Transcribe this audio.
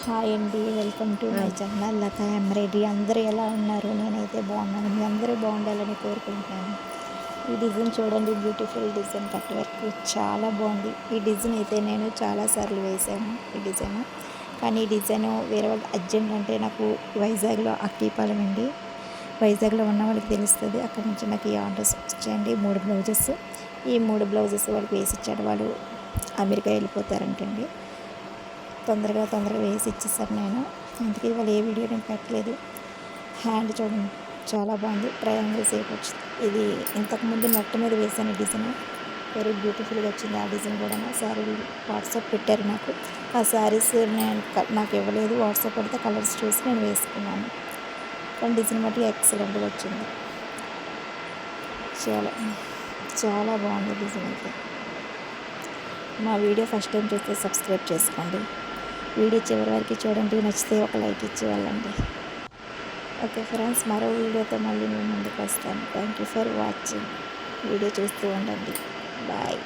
Hi అండి, welcome to my channel Latha embroidery. అందరూ ఎలా ఉన్నారు? నేనైతే బాగున్నాను. మీ అందరూ బాగుండాలని కోరుకుంటున్నాను. ఈ డిజైన్ చూడండి, బ్యూటిఫుల్ డిజైన్ కట్ వర్క్ చాలా బాగుంది. ఈ డిజైన్ అయితే నేను చాలాసార్లు వేసాను ఈ డిజైన్. కానీ ఈ డిజైన్ వేరే వాళ్ళు అర్జెంట్ అంటే నాకు వైజాగ్లో అక్కీపాలెం అండి, వైజాగ్లో ఉన్న వాళ్ళకి తెలుస్తుంది. అక్కడ నుంచి నాకు ఈ ఆర్డర్స్ వచ్చాయండి. 3 బ్లౌజెస్. ఈ 3 బ్లౌజెస్ వాళ్ళకి వేసి ఇచ్చాడు. వాళ్ళు అమెరికా వెళ్ళిపోతారంటండి. తొందరగా వేసి ఇచ్చేసాను నేను. అందుకే ఇవాళ ఏ వీడియో నేను పెట్టలేదు. హ్యాండ్ చూడండి, చాలా బాగుంది. ట్రయాంగిల్ షేప్ వచ్చింది. ఇది ఇంతకుముందు నెట్ మీద వేసాను డిజైన్. వెరీ బ్యూటిఫుల్గా వచ్చింది ఆ డిజైన్ కూడా. శారీ వాట్సాప్ పెట్టారు నాకు. ఆ శారీస్ నేను నాకు ఇవ్వలేదు. వాట్సాప్ పెడితే కలర్స్ చూసి నేను వేసుకున్నాను. కానీ డిజైన్ మట్టి ఎక్సలెంట్గా వచ్చింది. చాలా చాలా బాగుంది డిజైన్ అయితే. మా వీడియో ఫస్ట్ టైం చూస్తే సబ్స్క్రైబ్ చేసుకోండి. వీడియో చివరి వరకు చూడండి. నచ్చితే ఒక లైక్ ఇచ్చి వెళ్ళండి. ఓకే ఫ్రెండ్స్, మరో వీడియోతో మళ్ళీ మేము ముందుకు వస్తాను. Thank you for watching. Video చూస్తూ ఉండండి. బాయ్.